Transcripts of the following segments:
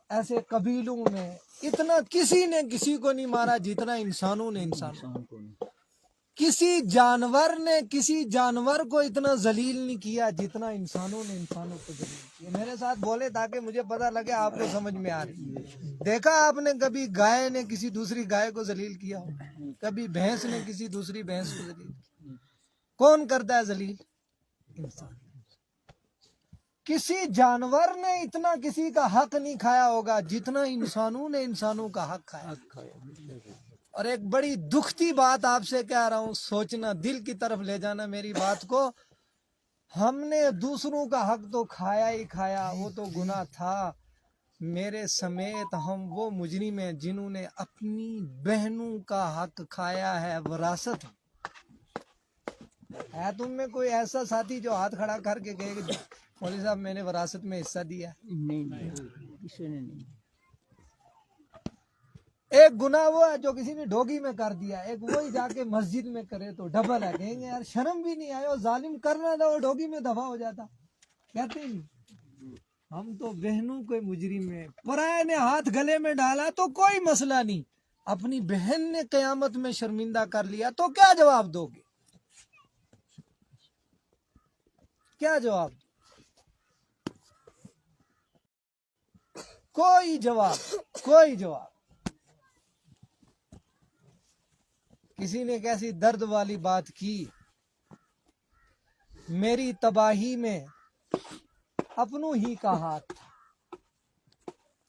ایسے قبیلوں میں اتنا کسی نے کسی کو نہیں مارا جتنا انسانوں نے انسان کو. کسی جانور نے کسی جانور کو اتنا ذلیل نہیں کیا جتنا انسانوں نے انسانوں کو ذلیل کیا. میرے ساتھ بولے تاکہ مجھے پتہ لگے آپ کو سمجھ میں آ رہی ہے. دیکھا آپ نے کبھی گائے نے کسی دوسری گائے کو ذلیل کیا ہو؟ کبھی بھینس نے کسی دوسری بھینس کو ذلیل کیا؟ کون کرتا ہے ذلیل؟ انسان. کسی جانور نے اتنا کسی کا حق نہیں کھایا ہوگا جتنا انسانوں نے انسانوں کا حق کھایا. اور ایک بڑی دکھتی بات آپ سے کہہ رہا ہوں، سوچنا، دل کی طرف لے جانا میری بات کو. ہم نے دوسروں کا حق تو کھایا ہی کھایا، وہ تو گناہ تھا. میرے سمیت ہم وہ مجرم ہیں جنہوں نے اپنی بہنوں کا حق کھایا ہے. وراثت ہے تم میں کوئی ایسا ساتھی جو ہاتھ کھڑا کر کے کہے کہ مولوی صاحب میں نے وراثت میں حصہ دیا؟ نہیں، کسی نے نہیں. ایک گناہ وہ ہے جو کسی نے ڈھوگی میں کر دیا، ایک وہی جا کے مسجد میں کرے تو ڈبل ہے. کہیں گے یار شرم بھی نہیں آئے، اور ظالم کرنا تھا وہ ڈھوگی میں دفع ہو جاتا. کہتے ہیں نہیں، ہم تو بہنوں کے مجرم ہیں. پرائے نے ہاتھ گلے میں ڈالا تو کوئی مسئلہ نہیں، اپنی بہن نے قیامت میں شرمندہ کر لیا تو کیا جواب دو گے؟ کیا جواب؟ کوئی جواب. کسی نے کیسی درد والی بات کی، میری تباہی میں اپنوں ہی کا ہاتھ تھا.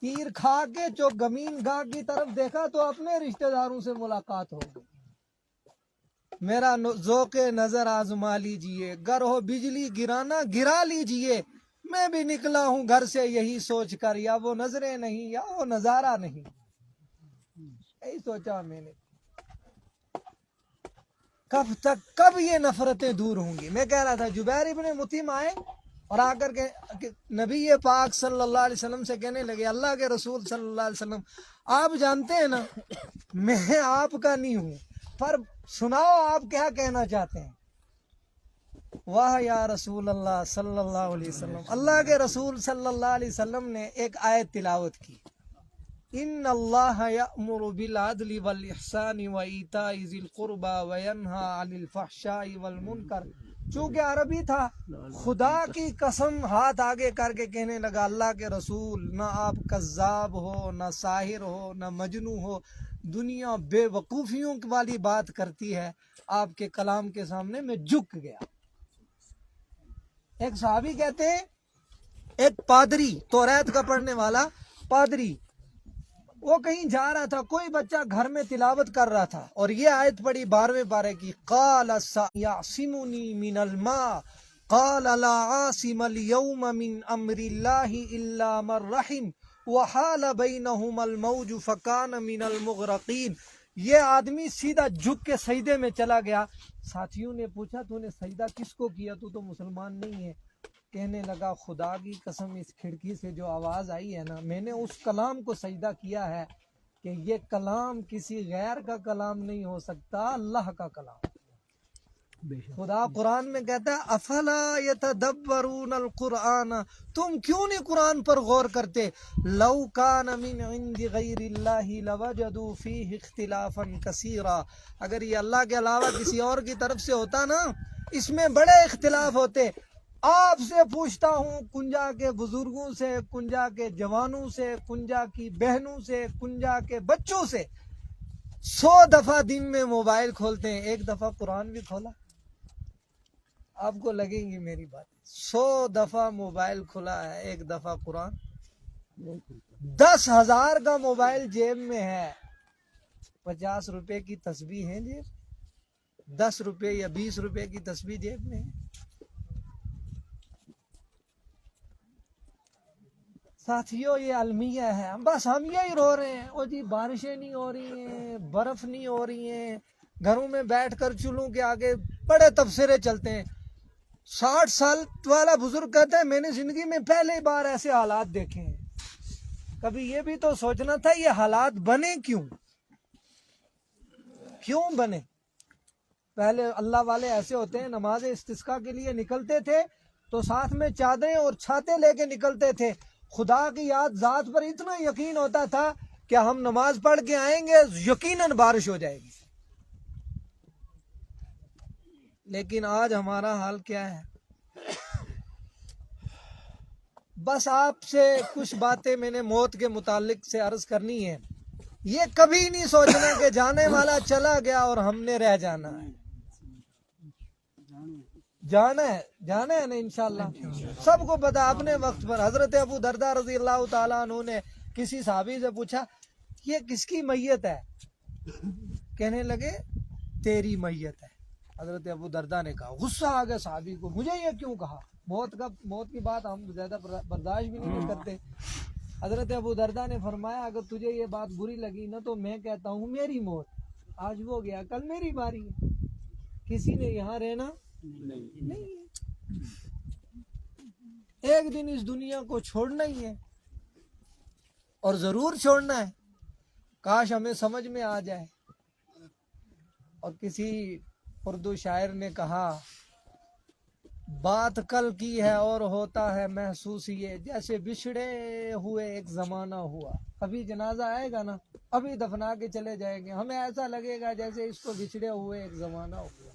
تیر کھا کے جو گمین گاہ کی طرف دیکھا تو اپنے رشتہ داروں سے ملاقات ہو گئی. میرا ذوق نظر آزما لیجئے، گر ہو بجلی گرانا گرا لیجئے. میں بھی نکلا ہوں گھر سے یہی سوچ کر، یا وہ نظریں نہیں یا وہ نظارہ نہیں. یہی سوچا میں نے، کب یہ نفرتیں دور ہوں گی. میں کہہ رہا تھا جبیر ابن مطعم آئے اور آ کر کے نبی پاک صلی اللہ علیہ وسلم سے کہنے لگے، اللہ کے رسول صلی اللہ علیہ وسلم آپ جانتے ہیں نا میں آپ کا نہیں ہوں، پر سناؤ آپ کیا کہنا چاہتے ہیں. واہ یا رسول اللہ صلی اللہ علیہ وسلم. اللہ کے رسول صلی اللہ علیہ وسلم نے ایک آیت تلاوت کی، ان اللہ یأمر بالعدل والاحسان وایتاء ذی القربى وینہی عن الفحشاء والمنکر. چونکہ عربی تھا، خدا کی قسم ہاتھ آگے کر کے کہنے لگا، اللہ کے رسول نہ آپ کذاب ہو، نہ ساحر ہو، نہ مجنون ہو. دنیا بے وقوفیوں والی بات کرتی ہے، آپ کے کلام کے سامنے میں جھک گیا. ایک صحابی کہتے ہیں، ایک پادری، توریت کا پڑھنے والا پادری، وہ کہیں جا رہا تھا، کوئی بچہ گھر میں تلاوت کر رہا تھا اور یہ آیت پڑھی 12ویں پارے کی، قال یعصمنی من الماء قال لا عاصم اليوم من امر اللہ الا من رحم وحال بینہما الموج فکان من المغرقین. یہ آدمی سیدھا جھک کے سجدے میں چلا گیا. ساتھیوں نے پوچھا تو نے سجدہ کس کو کیا، تو مسلمان نہیں ہے. کہنے لگا خدا کی قسم اس کھڑکی سے جو آواز آئی ہے نا، میں نے اس کلام کو سجدہ کیا ہے کہ یہ کلام کسی غیر کا کلام نہیں ہو سکتا، اللہ کا کلام. خدا قرآن میں کہتا ہے افلا یتدبرون القرآن، تم کیوں نہیں قرآن پر غور کرتے. لو کان من عند غیر اللہ لوجدوا فیہ اختلافا کثیرا. اگر یہ اللہ کے علاوہ کسی اور کی طرف سے ہوتا نا، اس میں بڑے اختلاف ہوتے. آپ سے پوچھتا ہوں، کنجا کے بزرگوں سے، کنجا کے جوانوں سے، کنجا کی بہنوں سے، کنجا کے بچوں سے، 100 دفعہ دن میں موبائل کھولتے ہیں، ایک دفعہ قرآن بھی کھولا؟ آپ کو لگیں گی میری بات. 100 دفعہ موبائل کھلا ہے، ایک دفعہ قرآن. 10,000 کا موبائل جیب میں ہے، 50 روپے کی تسبیح ہے جیب، 10 روپے یا 20 روپے کی تسبیح جیب میں ہے. ساتھیوں یہ المیہ ہے. بس ہم یہی رو رہے ہیں، او جی بارشیں نہیں ہو رہی ہیں، برف نہیں ہو رہی ہیں، گھروں میں بیٹھ کر چولہوں کے آگے بڑے تبصرے چلتے ہیں. 60 سال والا بزرگ کہتا ہے میں نے زندگی میں پہلے بار ایسے حالات دیکھے ہیں. کبھی یہ بھی تو سوچنا تھا یہ حالات بنے کیوں بنے. پہلے اللہ والے ایسے ہوتے ہیں، نماز استسقاء کے لیے نکلتے تھے تو ساتھ میں چادریں اور چھاتے لے کے نکلتے تھے. خدا کی ذات پر اتنا یقین ہوتا تھا کہ ہم نماز پڑھ کے آئیں گے یقیناً بارش ہو جائے گی. لیکن آج ہمارا حال کیا ہے؟ بس آپ سے کچھ باتیں میں نے موت کے متعلق سے عرض کرنی ہے. یہ کبھی نہیں سوچنا کہ جانے والا چلا گیا اور ہم نے رہ جانا ہے. جانا ہے نا انشاءاللہ. سب کو پتا اپنے وقت پر. حضرت ابو درداء رضی اللہ تعالیٰ عنہ نے کسی صحابی سے پوچھا یہ کس کی میت ہے؟ کہنے لگے تیری میت ہے. حضرت ابو درداء نے کہا, غصہ آ گیا صحابی کو, مجھے یہ کیوں کہا؟ موت کی بات ہم زیادہ برداشت بھی نہیں کرتے. حضرت ابو درداء نے فرمایا اگر تجھے یہ بات بری لگی نا تو میں کہتا ہوں میری موت, آج وہ گیا کل میری باری ہے. کسی نے یہاں رہنا نہیں ہے. ایک دن اس دنیا کو چھوڑنا ہی ہے اور ضرور چھوڑنا ہے. کاش ہمیں سمجھ میں آ جائے. اور کسی اردو شاعر نے کہا بات کل کی ہے اور ہوتا ہے محسوس یہ, جیسے بچھڑے ہوئے ایک زمانہ ہوا. ابھی جنازہ آئے گا نا, ابھی دفنا کے چلے جائیں گے, ہمیں ایسا لگے گا جیسے اس کو بچھڑے ہوئے ایک زمانہ ہوا.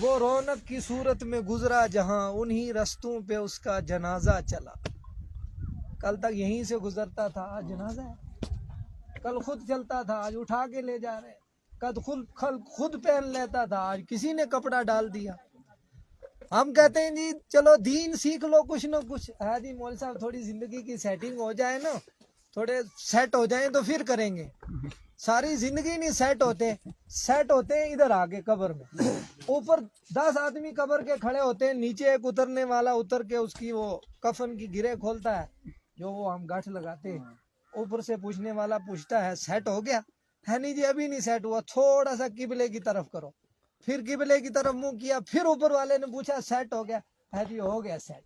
وہ رونق کی صورت میں گزرا جہاں, انہی رستوں پہ اس کا جنازہ چلا. کل تک یہیں سے گزرتا تھا, آج جنازہ ہے. کل خود چلتا تھا, آج اٹھا کے لے جا رہے. کل خود پہن لیتا تھا, آج کسی نے کپڑا ڈال دیا. ہم کہتے ہیں جی چلو دین سیکھ لو کچھ نہ کچھ. ہے جی مول صاحب تھوڑی زندگی کی سیٹنگ ہو جائے نا, تھوڑے سیٹ ہو جائیں تو پھر کریں گے. ساری زندگی نہیں سیٹ ہوتے ہیں ادھر آگے قبر میں. اوپر 10 آدمی قبر کے کھڑے ہوتے ہیں, نیچے ایک اترنے والا اتر کے اس کی وہ کفن کی گرے کھولتا ہے جو وہ ہم گاٹھ لگاتے ہیں. اوپر سے پوچھنے والا پوچھتا ہے سیٹ ہو گیا؟ ہے نہیں جی ابھی نہیں سیٹ ہوا, تھوڑا سا قبلے کی طرف کرو. پھر قبلے کی طرف منہ کیا, پھر اوپر والے نے پوچھا سیٹ ہو گیا؟ ہے جی ہو گیا سیٹ.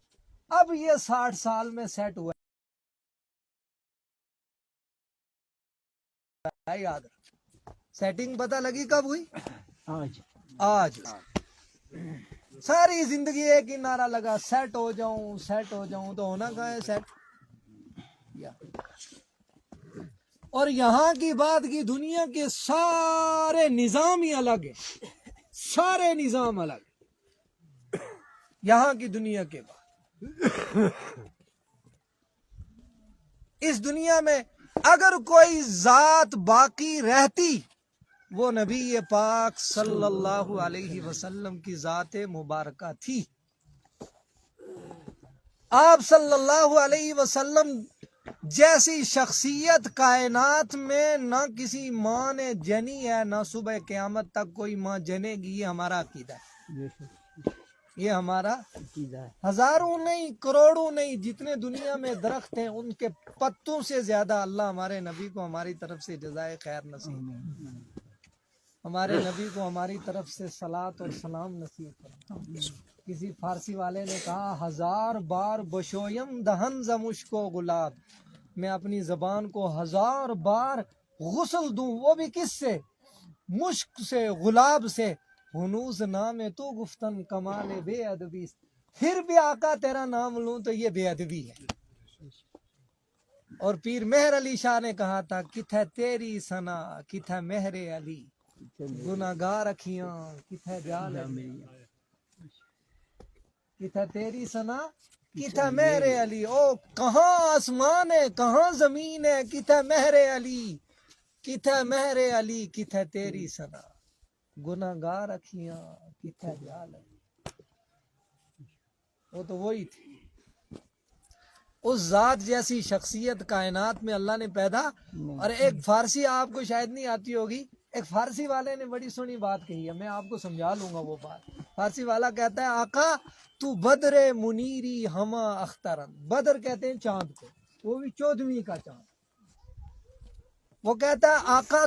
اب یہ 60 سال میں سیٹ ہوا ہے. یاد رکھ, سیٹنگ پتہ لگی کب ہوئی؟ آج. ساری زندگی ایک ہی نعرہ لگا سیٹ ہو جاؤں سیٹ ہو جاؤں, تو ہونا کہاں ہے سیٹ. اور یہاں کی بات کی دنیا کے سارے نظام ہی الگ ہیں, سارے نظام الگ. یہاں کی دنیا کے بعد اس دنیا میں اگر کوئی ذات باقی رہتی وہ نبی پاک صلی اللہ علیہ وسلم کی ذات مبارکہ تھی. آپ صلی اللہ علیہ وسلم جیسی شخصیت کائنات میں نہ کسی ماں نے جنی ہے, نہ صبح قیامت تک کوئی ماں جنے گی. یہ ہمارا عقیدہ ہے, یہ ہمارا ہزاروں نہیں کروڑوں نہیں جتنے دنیا میں درخت ہیں ان کے پتوں سے زیادہ اللہ ہمارے نبی کو ہماری طرف سے جزائے خیر نصیب, ہمارے نبی کو ہماری طرف سے صلاۃ اور سلام نصیب کرے. کسی فارسی والے نے کہا 1000 بار بشویم دہن ز مشک و گلاب, میں اپنی زبان کو 1000 بار غسل دوں, وہ بھی کس سے؟ مشک سے, گلاب سے. ہنوز نام تو گفتن کمال بے ادبی, پھر بھی آقا تیرا نام لوں تو یہ بے ادبی ہے. اور پیر مہر علی شاہ نے کہا تھا کتھے تیری ثنا کتھے مہر علی, گناہگار اکھیاں کتھے جال کتھے تیری ثنا کتھے مہر علی. او کہاں آسمان ہے کہاں زمین ہے, کتھے مہر علی کتھے مہر علی, کتھے تیری ثنا گناہگار اکھیاں کتھے جال. وہ تو وہی تھی. اس ذات جیسی شخصیت کائنات میں اللہ نے پیدا. اور ایک فارسی آپ کو شاید نہیں آتی ہوگی, ایک فارسی والے نے بڑی سونی بات کہی ہے, میں آپ کو سمجھا لوں گا وہ بات. فارسی والا کہتا ہے آقا تو بدر منیری ہما اخترن. بدر کہتے ہیں چاند کو, وہ بھی 14ویں کا چاند. وہ کہتا ہے آقا